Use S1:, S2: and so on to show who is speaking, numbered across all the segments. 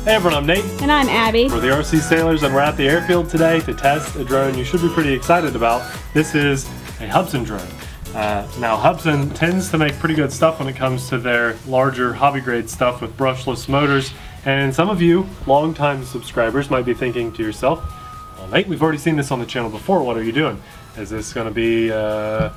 S1: Hey everyone, I'm Nate.
S2: And I'm Abby.
S1: We're the TheRcSaylors and we're at the airfield today to test a drone you should be pretty excited about. This is a Hubsan drone. Now Hubsan tends to make pretty good stuff when it comes to their larger hobby grade stuff with brushless motors. And some of you longtime subscribers might be thinking to yourself, well Nate, we've already seen this on the channel before, what are you doing? Is this going to be a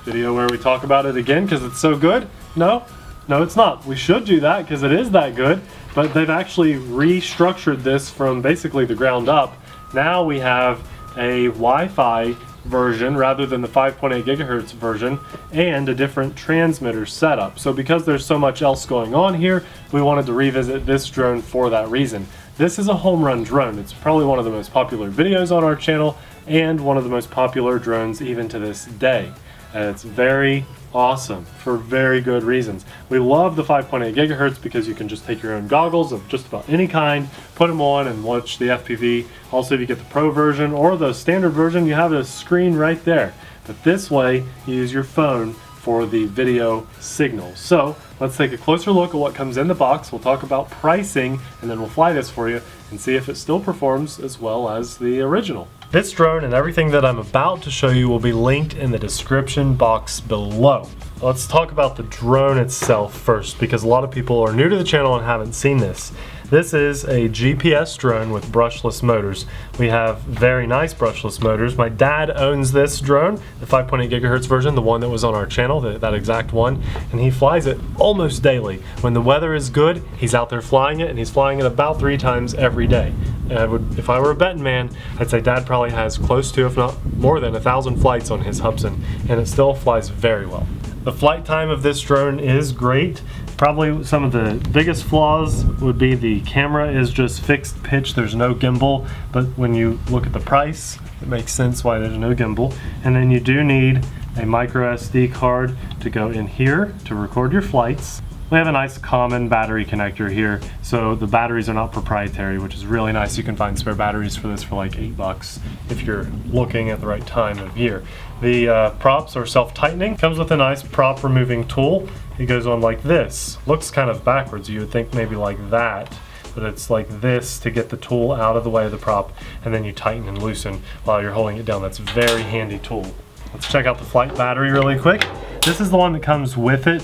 S1: video where we talk about it again because it's so good? No, it's not. We should do that because it is that good. But they've actually restructured this from basically the ground up. Now we have a Wi-Fi version rather than the 5.8 gigahertz version and a different transmitter setup. So because there's so much else going on here, we wanted to revisit this drone for that reason. This is a home run drone. It's probably one of the most popular videos on our channel and one of the most popular drones even to this day. And it's very awesome for very good reasons. We love the 5.8 gigahertz because you can just take your own goggles of just about any kind, put them on and watch the FPV. Also, if you get the Pro version or the standard version, you have a screen right there. But this way, you use your phone for the video signal. So let's take a closer look at what comes in the box. We'll talk about pricing and then we'll fly this for you and see if it still performs as well as the original. This drone and everything that I'm about to show you will be linked in the description box below. Let's talk about the drone itself first because a lot of people are new to the channel and haven't seen this. This is a GPS drone with brushless motors. We have very nice brushless motors. My dad owns this drone, the 5.8 gigahertz version, the one that was on our channel, that exact one, and he flies it almost daily. When the weather is good, he's out there flying it, and he's flying it about 3 times every day. And if I were a betting man, I'd say Dad probably has close to, if not more than, 1,000 flights on his Hubsan, and it still flies very well. The flight time of this drone is great. Probably some of the biggest flaws would be the camera is just fixed pitch, there's no gimbal, but when you look at the price, it makes sense why there's no gimbal. And then you do need a micro SD card to go in here to record your flights. We have a nice common battery connector here, so the batteries are not proprietary, which is really nice. You can find spare batteries for this for like $8 if you're looking at the right time of year. The props are self-tightening. Comes with a nice prop removing tool. It goes on like this. Looks kind of backwards. You would think maybe like that, but it's like this to get the tool out of the way of the prop, and then you tighten and loosen while you're holding it down. That's a very handy tool. Let's check out the flight battery really quick. This is the one that comes with it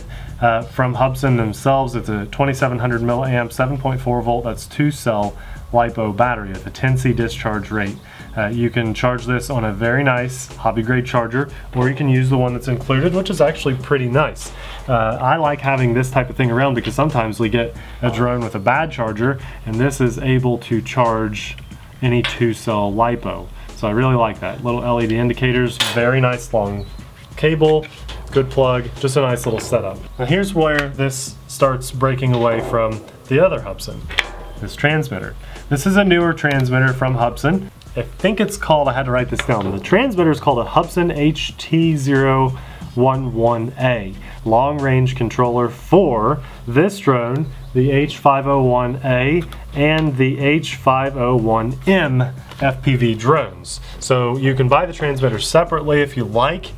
S1: from Hubsan themselves. It's a 2700 milliamp, 7.4 volt, that's 2-cell LiPo battery with a 10C discharge rate. You can charge this on a very nice hobby grade charger, or you can use the one that's included, which is actually pretty nice. I like having this type of thing around because sometimes we get a drone with a bad charger, and this is able to charge any 2-cell LiPo. So I really like that. Little LED indicators, very nice long cable, good plug, just a nice little setup. Now here's where this starts breaking away from the other Hubsan, this transmitter. This is a newer transmitter from Hubsan. I think it's called, I had to write this down, the transmitter is called a Hubsan H501A, long range controller for this drone, the H501A and the H501M FPV drones. So you can buy the transmitter separately if you like.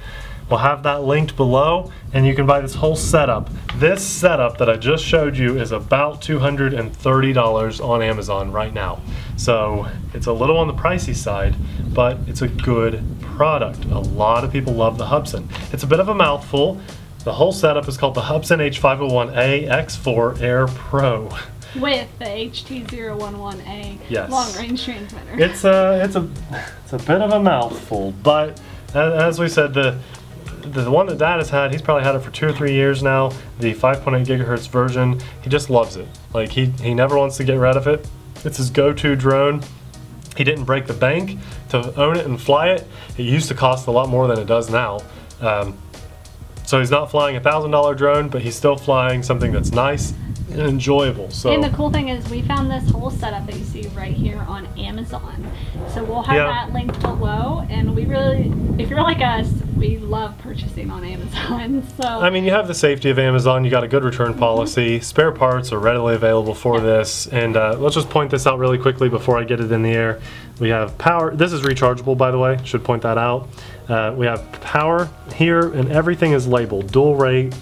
S1: We'll have that linked below, and you can buy this whole setup. This setup that I just showed you is about $230 on Amazon right now. So it's a little on the pricey side, but it's a good product. A lot of people love the Hubsan. It's a bit of a mouthful. The whole setup is called the Hubsan H501A X4 Air Pro.
S2: With the HT011A
S1: yes.
S2: long range transmitter.
S1: It's a bit of a mouthful, but as we said, the one that Dad has had, he's probably had it for 2 or 3 years now. The 5.8 gigahertz version, he just loves it. Like he never wants to get rid of it. It's his go-to drone. He didn't break the bank to own it and fly it. It used to cost a lot more than it does now. So he's not flying a $1,000 drone, but he's still flying something that's nice and enjoyable. So.
S2: And the cool thing is we found this whole setup that you see right here on Amazon. So we'll have that linked below, and we really, if you're like us, we love purchasing on Amazon. So
S1: I mean, you have the safety of Amazon, you got a good return policy, spare parts are readily available for this, and let's just point this out really quickly before I get it in the air. We have power, this is rechargeable by the way, should point that out. We have power here, and everything is labeled, dual rate,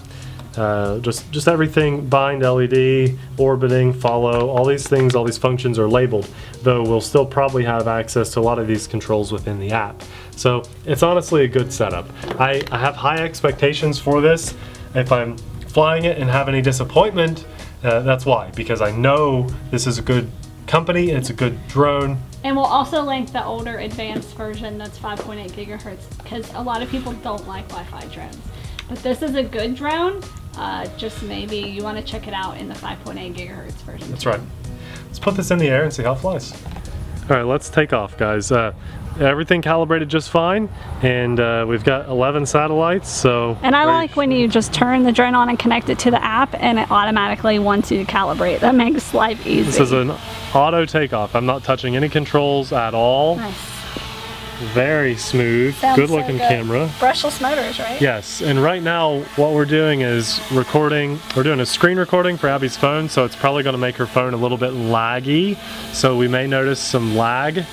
S1: just everything, bind, LED, orbiting, follow, all these things, all these functions are labeled, though we'll still probably have access to a lot of these controls within the app. So it's honestly a good setup. I have high expectations for this. If I'm flying it and have any disappointment, that's why, because I know this is a good company, it's a good drone.
S2: And we'll also link the older advanced version that's 5.8 gigahertz because a lot of people don't like Wi-Fi drones. But this is a good drone, just maybe you want to check it out in the 5.8 gigahertz version.
S1: That's right. Let's put this in the air and see how it flies. All right, let's take off, guys. Everything calibrated just fine, and we've got 11 satellites, so...
S2: And I like when you just turn the drone on and connect it to the app, and it automatically wants you to calibrate. That makes life easy.
S1: This is an auto takeoff. I'm not touching any controls at all.
S2: Nice.
S1: Very smooth, good looking camera.
S2: Brushless motors, right?
S1: Yes, and right now what we're doing is recording. We're doing a screen recording for Abby's phone, so it's probably going to make her phone a little bit laggy, so we may notice some lag.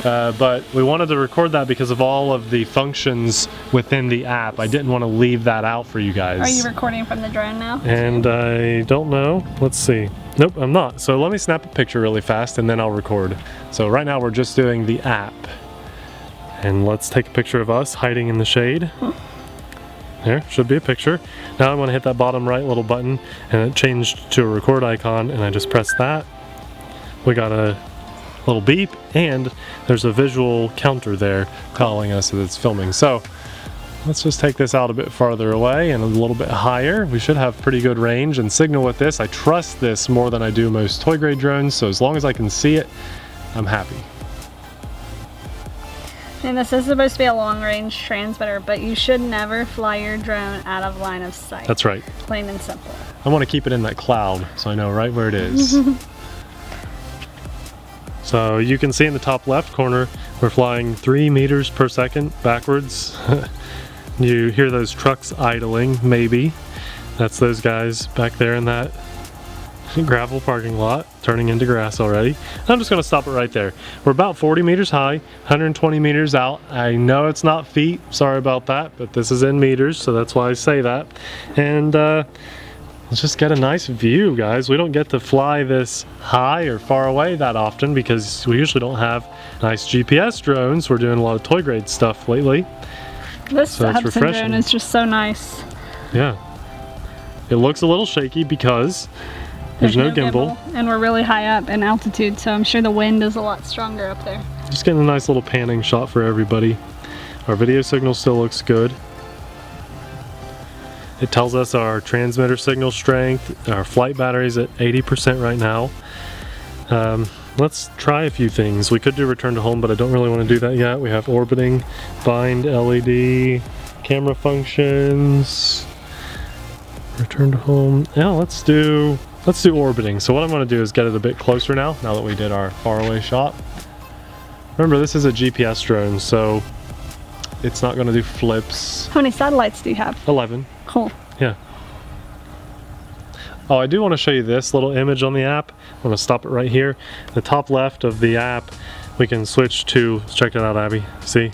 S1: But we wanted to record that because of all of the functions within the app. I didn't want to leave that out for you guys.
S2: Are you recording from the drone now?
S1: And I don't know. Let's see. Nope, I'm not. So let me snap a picture really fast and then I'll record. So right now we're just doing the app. And let's take a picture of us hiding in the shade. There, should be a picture. Now I'm going to hit that bottom right little button and it changed to a record icon, and I just press that. We got a little beep, and there's a visual counter there telling us that it's filming. So let's just take this out a bit farther away and a little bit higher. We should have pretty good range and signal with this. I trust this more than I do most toy grade drones, so as long as I can see it, I'm happy.
S2: And this is supposed to be a long range transmitter, but you should never fly your drone out of line of sight.
S1: That's right.
S2: Plain and simple.
S1: I want to keep it in that cloud so I know right where it is. So you can see in the top left corner, we're flying 3 meters per second backwards. You hear those trucks idling, maybe. That's those guys back there in that gravel parking lot, turning into grass already. I'm just gonna stop it right there. We're about 40 meters high, 120 meters out. I know it's not feet, sorry about that, but this is in meters, so that's why I say that. And let's just get a nice view, guys. We don't get to fly this high or far away that often because we usually don't have nice GPS drones. We're doing a lot of toy grade stuff lately.
S2: This Hubsan drone is just so nice.
S1: Yeah. It looks a little shaky because there's no gimbal.
S2: And we're really high up in altitude, so I'm sure the wind is a lot stronger up there.
S1: Just getting a nice little panning shot for everybody. Our video signal still looks good. It tells us our transmitter signal strength. Our flight battery's at 80% right now. Let's try a few things. We could do return to home, but I don't really want to do that yet. We have orbiting, bind, LED, camera functions, return to home. Yeah, let's do orbiting. So what I'm going to do is get it a bit closer now that we did our faraway shot. Remember, this is a GPS drone, so it's not going to do flips.
S2: How many satellites do you have?
S1: 11.
S2: Cool.
S1: Yeah. Oh, I do want to show you this little image on the app. I'm going to stop it right here. The top left of the app, we can switch to, let's check it out, Abby. See?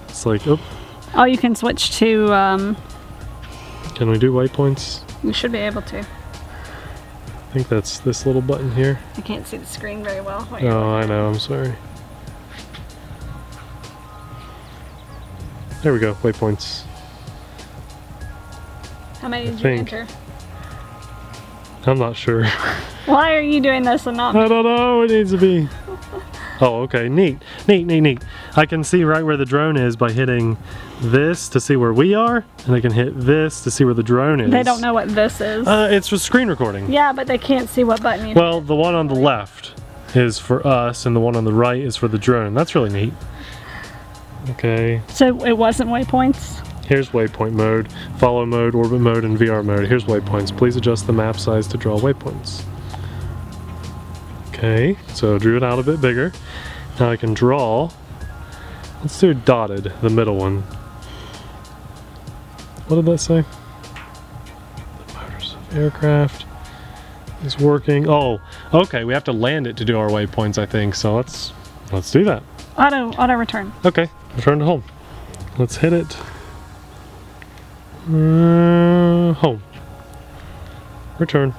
S1: It's like,
S2: oh, you can switch to,
S1: can we do waypoints?
S2: You should be able to.
S1: I think that's this little button here.
S2: I can't see the screen very well.
S1: Oh, I know, I'm sorry. There we go, waypoints.
S2: How many did you enter?
S1: I'm not sure.
S2: Why are you doing this and not me?
S1: I don't know, it needs to be. Oh, okay, neat. I can see right where the drone is by hitting this to see where we are, and I can hit this to see where the drone is.
S2: They don't know what this is.
S1: It's for screen recording.
S2: Yeah, but they can't see what button you
S1: Well, the one on the left is for us, and the one on the right is for the drone. That's really neat. Okay.
S2: So it wasn't waypoints?
S1: Here's waypoint mode, follow mode, orbit mode, and VR mode. Here's waypoints. Please adjust the map size to draw waypoints. Okay, so I drew it out a bit bigger. Now I can draw. Let's do dotted, the middle one. What did that say? The motors of aircraft is working. Oh, okay, we have to land it to do our waypoints, I think. So let's do that.
S2: Auto return.
S1: Okay, return to home. Let's hit it. home. Return.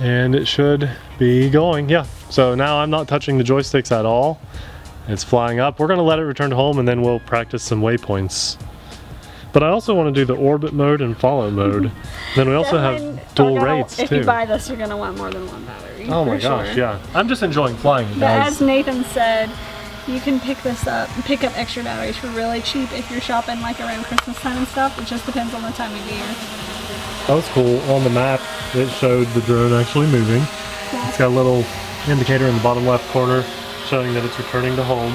S1: And it should be going, yeah. So now I'm not touching the joysticks at all. It's flying up. We're gonna let it return to home and then we'll practice some waypoints. But I also want to do the orbit mode and follow mode. Then we also have dual rates
S2: if
S1: too.
S2: If you buy this, you're gonna want more than one battery.
S1: Oh my gosh,
S2: sure.
S1: yeah. I'm just enjoying flying,
S2: But
S1: guys.
S2: as Nathan said, you can pick up extra batteries for really cheap if you're shopping like around Christmas time and stuff. It just depends on the time of year.
S1: That was cool. On the map, it showed the drone actually moving.
S2: Yeah.
S1: It's got a little indicator in the bottom left corner showing that it's returning to home.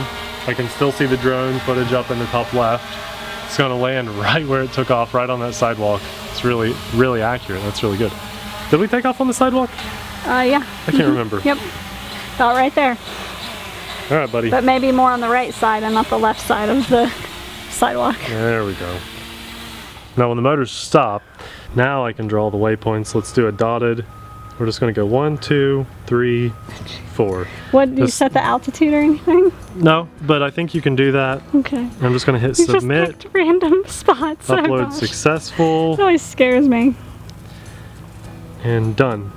S1: I can still see the drone footage up in the top left. It's gonna land right where it took off, right on that sidewalk. It's really, really accurate. That's really good. Did we take off on the sidewalk?
S2: Yeah.
S1: I can't remember.
S2: Yep. About right there.
S1: All right, buddy.
S2: But maybe more on the right side and not the left side of the sidewalk.
S1: There we go. Now when the motors stop, now I can draw the waypoints. Let's do a dotted. We're just gonna go 1, 2, 3, 4.
S2: What, do you set the altitude or anything?
S1: No, but I think you can do that.
S2: Okay.
S1: I'm just gonna hit
S2: You
S1: submit.
S2: just picked random spots. Oh,
S1: Upload
S2: gosh.
S1: successful.
S2: It always scares me.
S1: And done.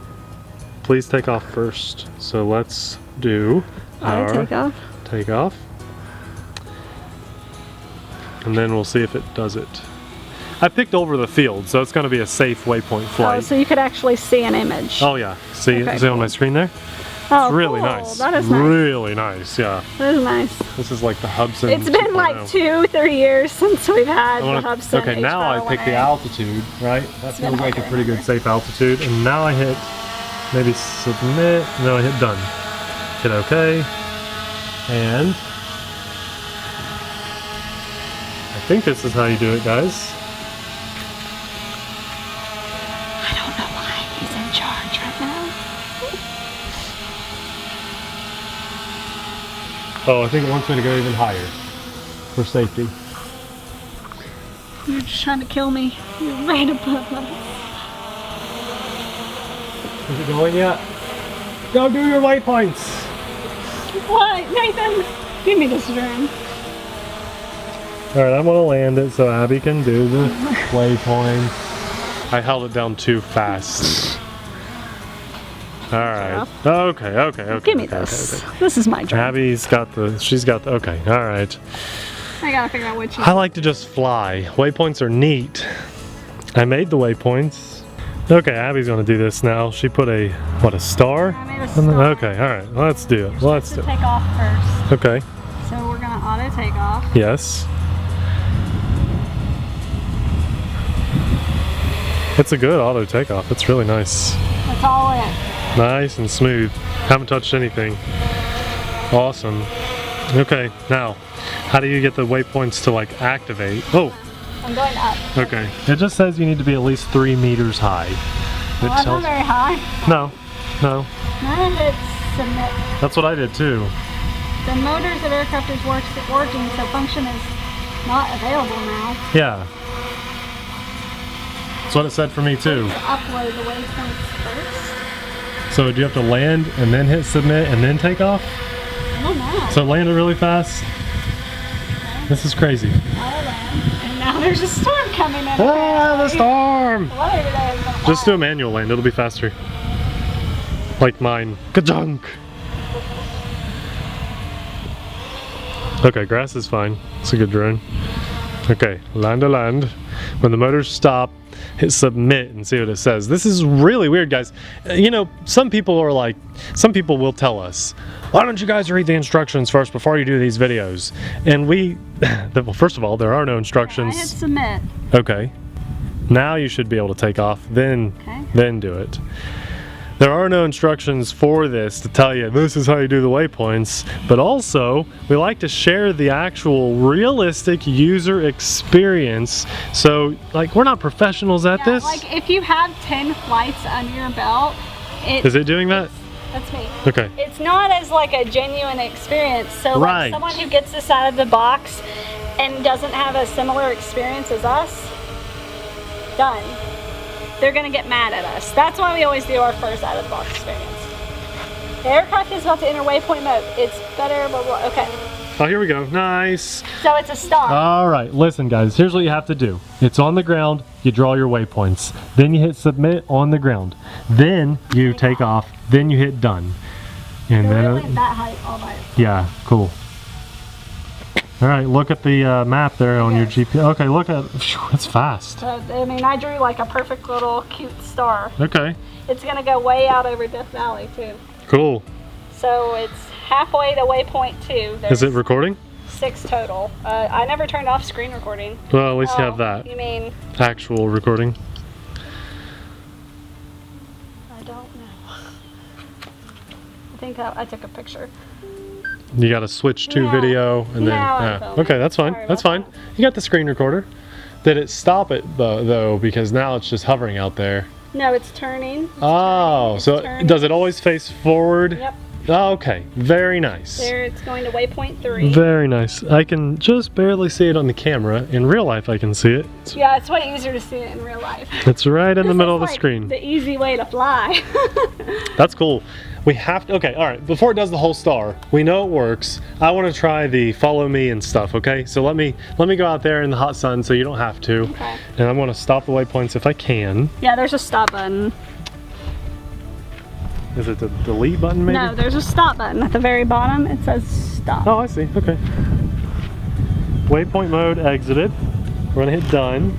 S1: Please take off first. So let's do our
S2: Takeoff.
S1: takeoff. And then we'll see if it does it. I picked over the field, so it's going to be a safe waypoint
S2: Oh,
S1: flight.
S2: so you could actually see an image.
S1: Oh yeah, see,
S2: Okay,
S1: see on
S2: cool.
S1: my screen there?
S2: Oh,
S1: It's really
S2: cool.
S1: nice.
S2: That is nice.
S1: Really nice, yeah.
S2: That is nice.
S1: This is like the Hubsan.
S2: It's been like 2-3 years since we've had the Hubsan.
S1: Okay, now I pick the
S2: H501A.
S1: altitude, right? That
S2: been
S1: feels like a
S2: longer
S1: pretty
S2: than
S1: good safe altitude. And now I hit maybe submit. No, I hit done. Hit OK. And I think this is how you do it, guys.
S2: I don't know why he's in charge right now.
S1: Oh, I think it wants me to go even higher for safety.
S2: You're just trying to kill me. You're right above us.
S1: Is it going yet? Go do your waypoints.
S2: What? Nathan, give me this drone.
S1: All right, I'm gonna land it so Abby can do the waypoint. I held it down too fast. All right. Okay.
S2: Give me this. This is my drone.
S1: Abby's got the. She's got the. Okay. All right.
S2: I gotta figure out which.
S1: I like to just fly. Waypoints are neat. I made the waypoints. Okay, Abby's gonna do this now. She put a a star?
S2: I made a star.
S1: Okay. All right. Let's do it. Let's do it.
S2: Take off first.
S1: Okay.
S2: So we're gonna auto take off.
S1: Yes. It's a good auto takeoff. It's really nice.
S2: That's all it.
S1: Nice and smooth. Haven't touched anything. Awesome. Okay, now, how do you get the waypoints to like activate? Oh,
S2: I'm going up.
S1: okay. It just says you need to be at least 3 meters high.
S2: Well, I'm not very high.
S1: No.
S2: Mine hits submit.
S1: That's what I did too.
S2: The motors of aircraft is working, so function is not available now.
S1: Yeah. That's what it said for me too.
S2: Upload the waypoints first.
S1: So do you have to land and then hit submit and then take off?
S2: I don't know.
S1: So land it really fast? This is crazy.
S2: I'll land. And now there's a storm coming in.
S1: Ah, the
S2: apparently.
S1: storm!
S2: Well, every day is gonna
S1: Just
S2: fly.
S1: do a manual land, it'll be faster. Like mine. Ka-junk! Okay, grass is fine. It's a good drone. Okay, land to land. When the motors stop, hit submit and see what it says. This is really weird, guys. You know, some people will tell us, why don't you guys read the instructions first before you do these videos? And well, first of all, there are no instructions.
S2: I hit submit.
S1: Okay. Now you should be able to take off, then do it. There are no instructions for this to tell you this is how you do the waypoints, but also we like to share the actual realistic user experience. So like we're not professionals at this.
S2: Like if you have 10 flights under your belt,
S1: Is it doing that?
S2: That's me.
S1: Okay.
S2: It's not as like a genuine experience. So like
S1: Right.
S2: someone who gets this out of the box and doesn't have a similar experience as us, done. They're gonna get mad at us. That's why we always do our first out of the box experience. The aircraft is about to enter waypoint mode. It's better, blah, blah, okay.
S1: Oh, here we go. Nice.
S2: So it's a star.
S1: All right, listen guys, here's what you have to do. It's on the ground, you draw your waypoints. Then you hit submit on the ground. Then you take off. Then you hit done. And
S2: So
S1: then
S2: it went that height all by itself.
S1: yeah, cool. All right, look at the map there on your GPS. Okay, look at, it's fast.
S2: So, I mean, I drew like a perfect little cute star.
S1: Okay.
S2: It's gonna go way out over Death Valley too.
S1: Cool.
S2: So it's halfway to waypoint 2.
S1: Is it recording?
S2: 6 total. I never turned off screen recording.
S1: Well, at least you have that.
S2: You mean?
S1: Actual recording.
S2: I don't know. I think I took a picture.
S1: You got to switch to
S2: No.
S1: video and then.
S2: No, I'm
S1: Yeah.
S2: filming.
S1: Okay, that's fine.
S2: Sorry
S1: That's
S2: about
S1: fine. You got the screen recorder. Did it stop it though? Because now it's just hovering out there.
S2: No, it's turning.
S1: Oh, so
S2: turning.
S1: does it always face forward?
S2: Yep.
S1: Oh, okay, very nice.
S2: There, it's going to waypoint 3.
S1: Very nice. I can just barely see it on the camera. In real life, I can see it.
S2: Yeah, it's way easier to see it in real life.
S1: It's right in the
S2: This
S1: middle
S2: is
S1: of the
S2: like
S1: screen.
S2: The easy way to fly.
S1: That's cool. We have to, okay, all right, before it does the whole star, we know it works. I want to try the follow me and stuff, okay? So let me go out there in the hot sun so you don't have to.
S2: Okay.
S1: And I'm going to stop the waypoints if I can.
S2: Yeah, there's a stop button.
S1: Is it the delete button maybe?
S2: No, there's a stop button at the very bottom. It says stop.
S1: Oh, I see, okay. Waypoint mode exited. We're going to hit done.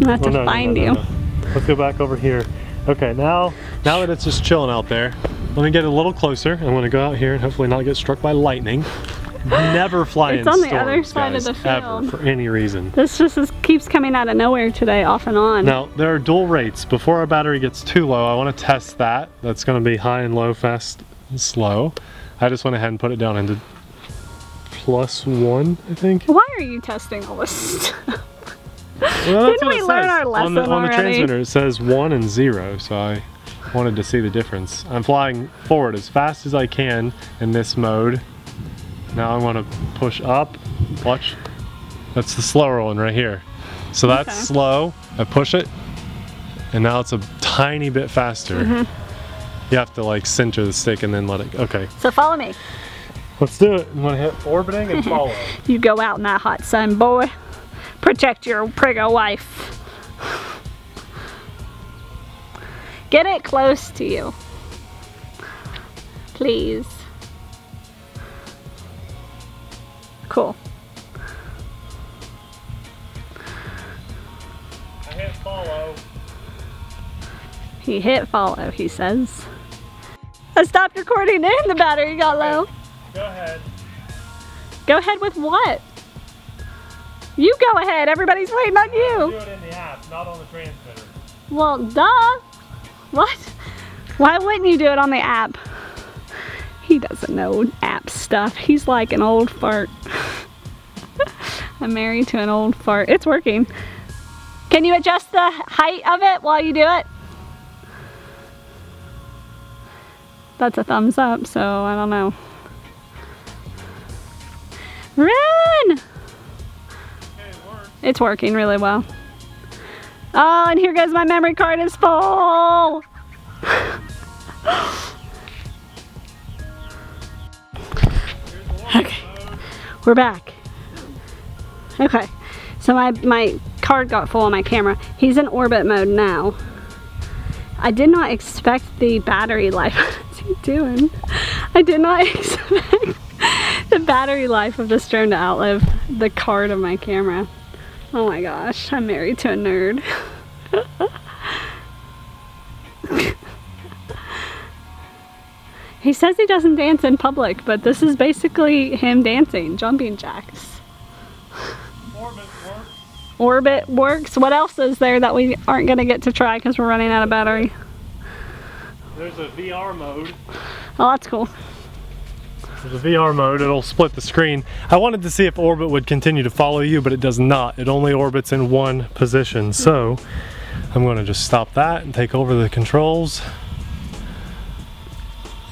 S2: I have to find you.
S1: No. Let's go back over here. Okay, now that it's just chilling out there, let me get a little closer. I'm going to go out here and hopefully not get struck by lightning. Never fly in
S2: It's on the
S1: storms,
S2: other side
S1: guys,
S2: of the field.
S1: ever, for any reason.
S2: This just keeps coming out of nowhere today, off and on.
S1: Now, there are dual rates. Before our battery gets too low, I want to test that. That's going to be high and low, fast and slow. I just went ahead and put it down into +1, I think.
S2: Why are you testing all this stuff?
S1: Well, that's
S2: Didn't
S1: what
S2: we
S1: it
S2: learn
S1: says.
S2: our lesson
S1: on the
S2: already?
S1: transmitter, it says 1 and 0, so I wanted to see the difference. I'm flying forward as fast as I can in this mode. Now I want to push up. Watch. That's the slower one right here. So that's
S2: Okay.
S1: slow. I push it, and now it's a tiny bit faster. You have to like center the stick and then let it. Okay,
S2: So follow me.
S1: let's do it. I'm gonna hit orbiting and follow.
S2: You go out in that hot sun, boy. Protect your priggo wife. Get it close to you. Please. Cool.
S1: I hit follow.
S2: He hit follow, he says. I stopped recording and the battery got low.
S1: Go ahead.
S2: Go ahead with what? You go ahead, everybody's waiting on
S1: Do
S2: you.
S1: it in the app, not on the transmitter.
S2: Well, duh. What? Why wouldn't you do it on the app? He doesn't know app stuff. He's like an old fart. I'm married to an old fart. It's working. Can you adjust the height of it while you do it? That's a thumbs up, so I don't know. Run! It's working really well. Oh, and here goes my memory card is full. Okay, we're back. Okay, so my card got full on my camera. He's in orbit mode now. I did not expect the battery life. What's he doing? I did not expect the battery life of this drone to outlive the card of my camera. Oh my gosh, I'm married to a nerd. He says he doesn't dance in public, but this is basically him dancing, jumping jacks.
S1: Orbit works.
S2: Orbit works. What else is there that we aren't going to get to try because we're running out of battery?
S1: There's a VR mode.
S2: Oh, that's cool.
S1: There's a VR mode, it'll split the screen. I wanted to see if orbit would continue to follow you, but it does not. It only orbits in one position. So I'm going to just stop that and take over the controls.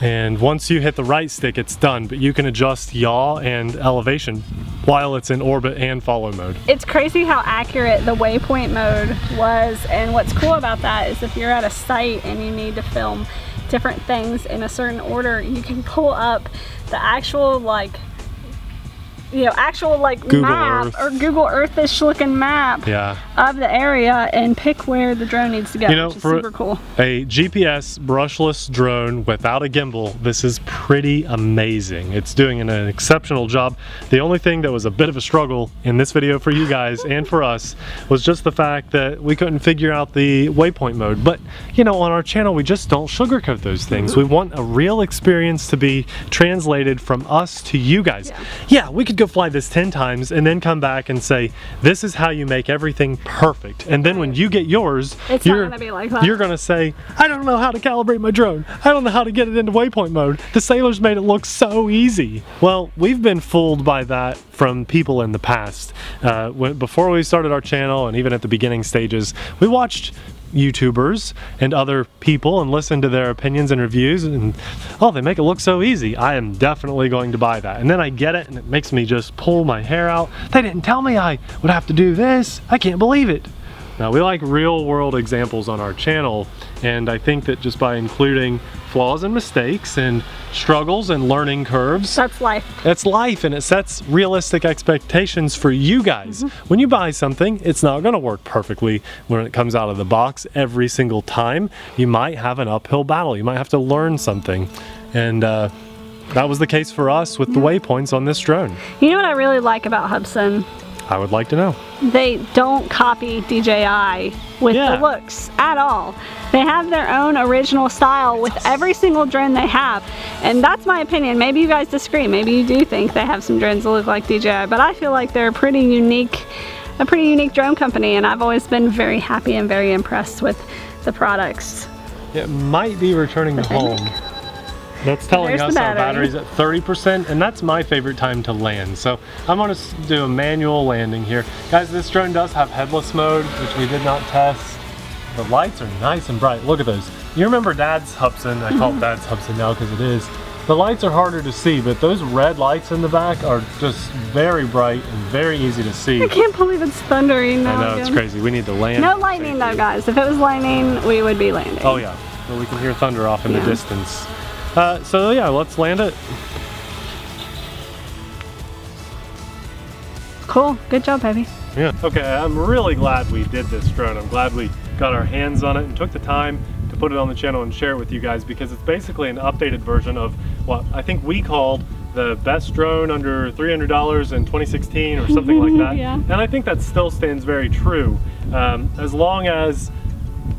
S1: And once you hit the right stick, it's done, but you can adjust yaw and elevation while it's in orbit and follow mode.
S2: It's crazy how accurate the waypoint mode was, and what's cool about that is if you're at a site and you need to film different things in a certain order, you can pull up the actual like actual like
S1: Google
S2: map
S1: Earth.
S2: or Google Earth-ish looking map of the area and pick where the drone needs to go, which is super cool.
S1: A GPS brushless drone without a gimbal, this is pretty amazing. It's doing an exceptional job. The only thing that was a bit of a struggle in this video for you guys and for us was just the fact that we couldn't figure out the waypoint mode. But on our channel, we just don't sugarcoat those things. We want a real experience to be translated from us to you guys. Yeah, we could go fly this 10 times and then come back and say, this is how you make everything perfect. And then when you get yours, you're
S2: not gonna be like that.
S1: You're gonna say, I don't know how to calibrate my drone. I don't know how to get it into waypoint mode. The Sailors made it look so easy. Well, we've been fooled by that from people in the past. Before we started our channel and even at the beginning stages, we watched YouTubers and other people and listen to their opinions and reviews, and they make it look so easy. I am definitely going to buy that. And then I get it and it makes me just pull my hair out. They didn't tell me I would have to do this. I can't believe it. Now, we like real world examples on our channel, and I think that just by including flaws and mistakes and struggles and learning curves,
S2: that's life.
S1: That's life, and it sets realistic expectations for you guys. When you buy something, it's not going to work perfectly when it comes out of the box every single time. You might have an uphill battle. You might have to learn something, and that was the case for us with the waypoints on this drone.
S2: You know what I really like about Hubsan?
S1: I would like to know.
S2: They don't copy DJI with the looks at all. They have their own original style with every single drone they have. And that's my opinion. Maybe you guys disagree. Maybe you do think they have some drones that look like DJI, but I feel like they're a pretty unique drone company, and I've always been very happy and very impressed with the products.
S1: It might be returning to home. That's telling us our battery's at 30%, and that's my favorite time to land. So I'm gonna do a manual landing here. Guys, this drone does have headless mode, which we did not test. The lights are nice and bright. Look at those. You remember Dad's Hubsan? I call it Dad's Hubsan now because it is. The lights are harder to see, but those red lights in the back are just very bright and very easy to see.
S2: I can't believe it's thundering now.
S1: I know, it's crazy. We need to land.
S2: No lightning though, guys. If it was lightning, we would be landing.
S1: Oh yeah, but we can hear thunder off in the distance. So yeah, let's land it.
S2: Cool, good job, baby.
S1: Yeah. Okay, I'm really glad we did this drone. I'm glad we got our hands on it and took the time to put it on the channel and share it with you guys, because it's basically an updated version of what I think we called the best drone under $300 in 2016 or something like that. And I think that still stands very true. As long as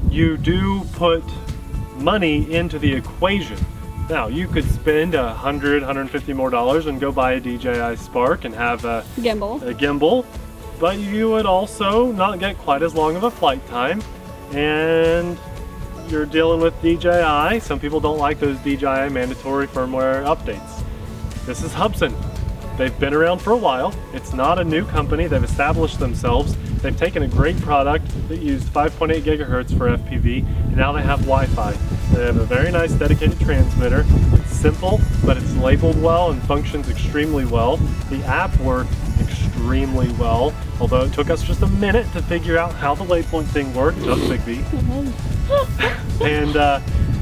S1: you do put money into the equation. Now, you could spend $100, $150 more and go buy a DJI Spark and have a gimbal, but you would also not get quite as long of a flight time, and you're dealing with DJI. Some people don't like those DJI mandatory firmware updates. This is Hubsan. They've been around for a while. It's not a new company. They've established themselves. They've taken a great product that used 5.8 gigahertz for FPV, and now they have Wi-Fi. They have a very nice dedicated transmitter. It's simple, but it's labeled well and functions extremely well. The app worked extremely well, although it took us just a minute to figure out how the waypoint thing worked. Just Big B. And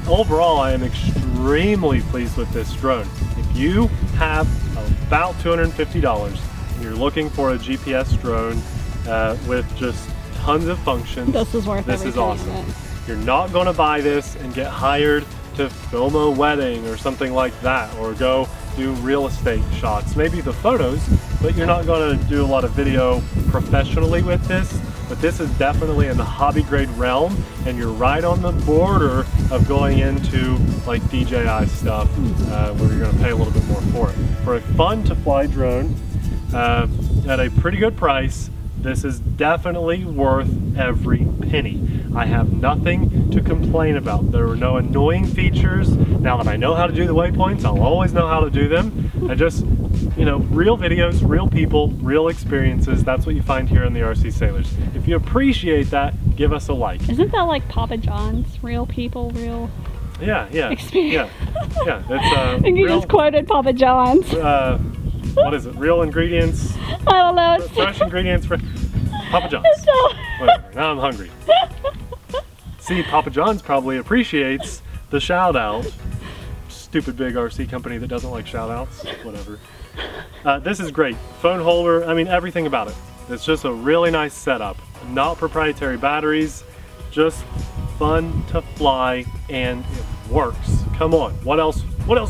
S1: overall, I am extremely pleased with this drone. If you have about $250 and you're looking for a GPS drone with just tons of functions,
S2: this is worth
S1: this is awesome. You're not going to buy this and get hired to film a wedding or something like that, or go do real estate shots. Maybe the photos, but you're not going to do a lot of video professionally with this. But this is definitely in the hobby grade realm, and you're right on the border of going into like DJI stuff, where you're going to pay a little bit more for it. For a fun to fly drone at a pretty good price, this is definitely worth every penny. I have nothing to complain about. There were no annoying features. Now that I know how to do the waypoints, I'll always know how to do them. And just, real videos, real people, real experiences. That's what you find here on the RC Sailors. If you appreciate that, give us a like.
S2: Isn't that like Papa John's? Real people, real experience.
S1: Yeah. It's
S2: and you just quoted Papa John's.
S1: What is it? Real ingredients?
S2: I don't know.
S1: Fresh ingredients for Papa John's. Whatever. Now I'm hungry. See, Papa John's probably appreciates the shout out. Stupid big RC company that doesn't like shout outs. Whatever. This is great. Phone holder, I mean everything about it. It's just a really nice setup. Not proprietary batteries, just fun to fly, and it works. Come on, what else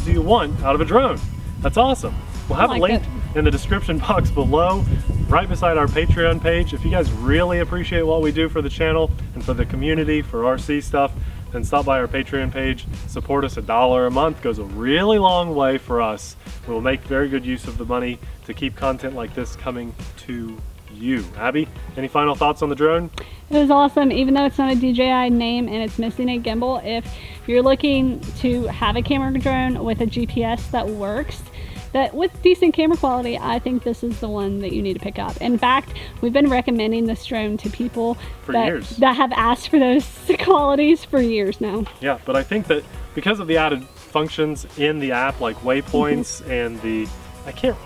S1: do you want out of a drone? That's awesome. We'll have a link in the description box below, right beside our Patreon page. If you guys really appreciate what we do for the channel and for the community, for RC stuff, then stop by our Patreon page. Support us. $1 a month goes a really long way for us. We'll make very good use of the money to keep content like this coming to you. Abby, any final thoughts on the drone?
S2: It was awesome, even though it's not a DJI name and it's missing a gimbal. If you're looking to have a camera drone with a GPS that works, that with decent camera quality, I think this is the one that you need to pick up. In fact, we've been recommending this drone to people that have asked for those qualities for years now.
S1: Yeah, but I think that because of the added functions in the app, like waypoints and the, I can't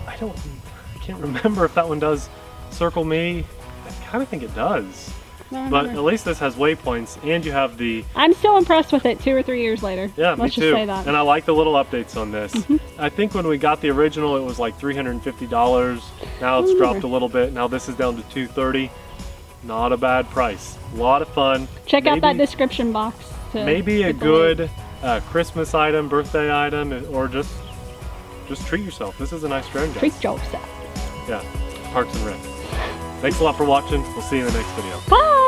S1: remember if that one does circle me. I kind of think it does. But at least this has waypoints, and you have the...
S2: I'm still impressed with it 2 or 3 years later.
S1: Yeah,
S2: Let's
S1: me
S2: just
S1: too.
S2: say that.
S1: And I like the little updates on this. I think when we got the original, it was like $350. Now it's dropped a little bit. Now this is down to $230. Not a bad price. A lot of fun.
S2: Check out that description box.
S1: Maybe a good Christmas item, birthday item, or just treat yourself. This is a nice drone, guys.
S2: Treat yourself.
S1: Yeah, Parks and Rec. Thanks a lot for watching. We'll see you in the next video.
S2: Bye!